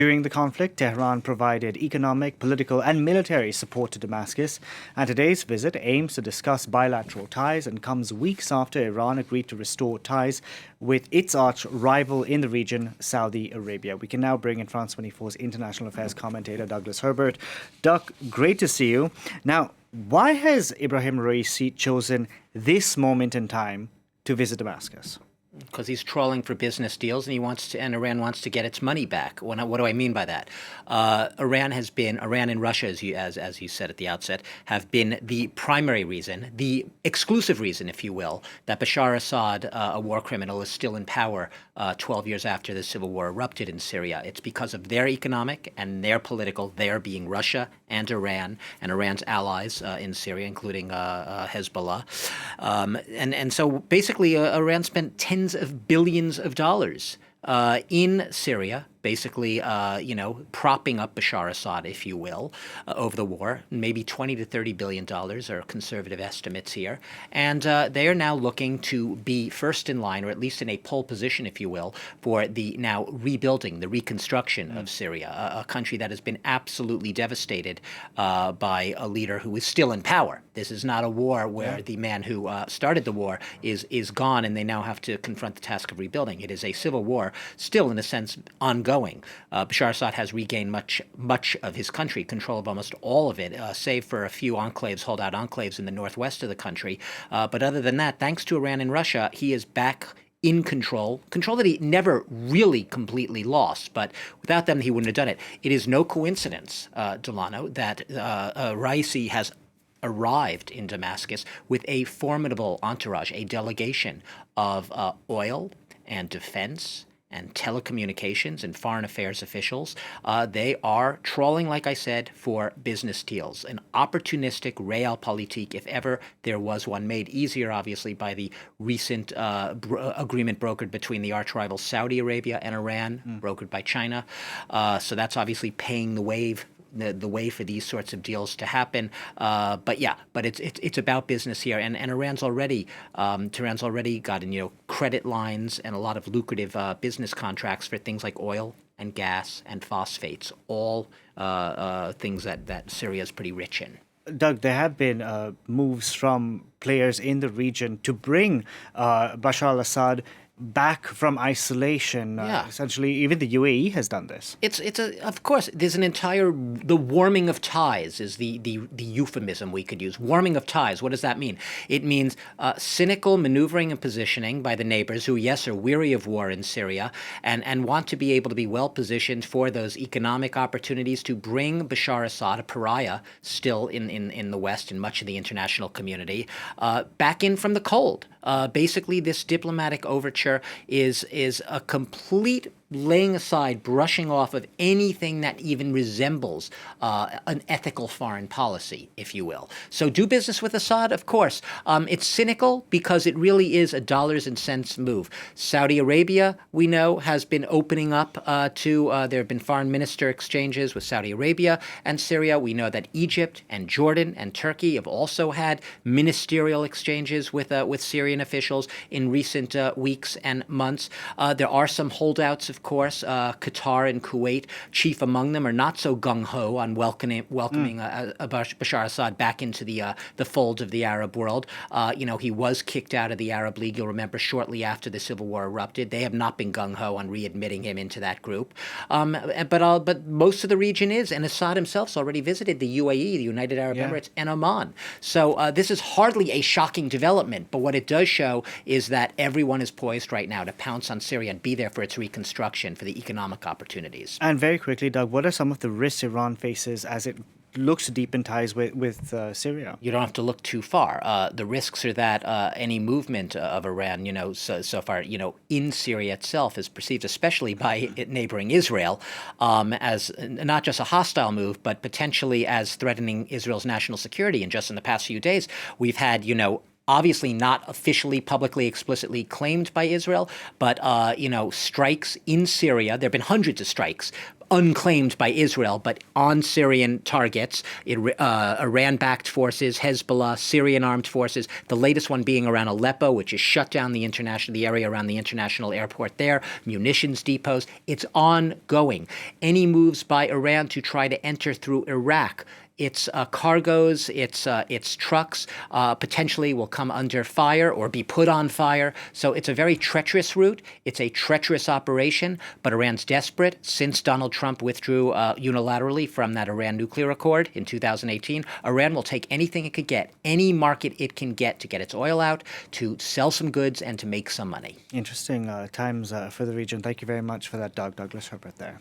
During the conflict, Tehran provided economic, political, and military support to Damascus, and today's visit aims to discuss bilateral ties and comes weeks after Iran agreed to restore ties with its arch rival in the region, Saudi Arabia. We can now bring in France 24's international affairs commentator, Douglas Herbert. Doug, great to see you. Now, why has Ebrahim Raisi chosen this moment in time to visit Damascus? Because he's trawling for business deals, and Iran wants to get its money back. What do I mean by that? Iran and Russia, as you said at the outset, have been the primary reason, the exclusive reason, if you will, that Bashar al-Assad, a war criminal, is still in power 12 years after the civil war erupted in Syria. It's because of their economic and their political, their being Russia and Iran's allies in Syria, including Hezbollah. And so basically, Iran spent tens of billions of dollars in Syria, basically, propping up Bashar al-Assad, if you will, over the war. Maybe $20 to $30 billion are conservative estimates here. And they are now looking to be first in line, or at least in a pole position, if you will, for the now rebuilding, the reconstruction of Syria, a country that has been absolutely devastated by a leader who is still in power. This is not a war where the man who started the war is gone and they now have to confront the task of rebuilding. It is a civil war, still in a sense ongoing. Bashar al-Assad has regained much of his country, control of almost all of it, save for a few enclaves, holdout enclaves in the northwest of the country. But other than that, thanks to Iran and Russia, he is back in control that he never really completely lost, but without them, he wouldn't have done it. It is no coincidence, Delano, that Raisi has arrived in Damascus with a formidable entourage, a delegation of oil and defense and telecommunications and foreign affairs officials. They are trawling, like I said, for business deals, an opportunistic realpolitik, if ever there was one, made easier, obviously, by the recent agreement brokered between the arch rivals Saudi Arabia and Iran, brokered by China. So that's obviously paying the way for these sorts of deals to happen. But it's about business here, and Tehran's already gotten credit lines and a lot of lucrative business contracts for things like oil and gas and phosphates, all things that Syria is pretty rich in. Doug, there have been moves from players in the region to bring Bashar al-Assad back from isolation. Essentially, even the UAE has done this. Of course, there's the warming of ties is the euphemism we could use. Warming of ties, what does that mean? It means cynical maneuvering and positioning by the neighbors who, yes, are weary of war in Syria and want to be able to be well positioned for those economic opportunities to bring Bashar al-Assad, a pariah still in the West and much of the international community, back in from the cold. Basically, this diplomatic overture is a complete laying aside, brushing off of anything that even resembles an ethical foreign policy, if you will. So do business with Assad, of course. It's cynical because it really is a dollars and cents move. Saudi Arabia, we know, has been opening up there have been foreign minister exchanges with Saudi Arabia and Syria. We know that Egypt and Jordan and Turkey have also had ministerial exchanges with Syrian officials in recent weeks and months. There are some holdouts, of course. Qatar and Kuwait, chief among them, are not so gung-ho on welcoming Bashar al-Assad back into the fold of the Arab world. He was kicked out of the Arab League, you'll remember, shortly after the civil war erupted. They have not been gung-ho on readmitting him into that group. But most of the region is, and Assad himself's already visited the UAE, the United Arab Emirates, and Oman. So this is hardly a shocking development, but what it does show is that everyone is poised right now to pounce on Syria and be there for its reconstruction, for the economic opportunities. And very quickly, Doug, what are some of the risks Iran faces as it looks to deepen ties with Syria? You don't have to look too far. The risks are that any movement of Iran, so far, in Syria itself is perceived, especially by neighboring Israel, as not just a hostile move, but potentially as threatening Israel's national security. And just in the past few days, we've had, obviously not officially, publicly, explicitly claimed by Israel, but, strikes in Syria. There have been hundreds of strikes unclaimed by Israel, but on Syrian targets. Iran-backed forces, Hezbollah, Syrian armed forces, the latest one being around Aleppo, which has shut down the area around the international airport there, munitions depots. It's ongoing. Any moves by Iran to try to enter through Iraq, its cargoes, its trucks potentially will come under fire or be put on fire. So it's a very treacherous route. It's a treacherous operation, but Iran's desperate. Since Donald Trump withdrew unilaterally from that Iran nuclear accord in 2018, Iran will take anything it could get, any market it can get to get its oil out, to sell some goods, and to make some money. Interesting times for the region. Thank you very much for that, Doug. Douglas Herbert there.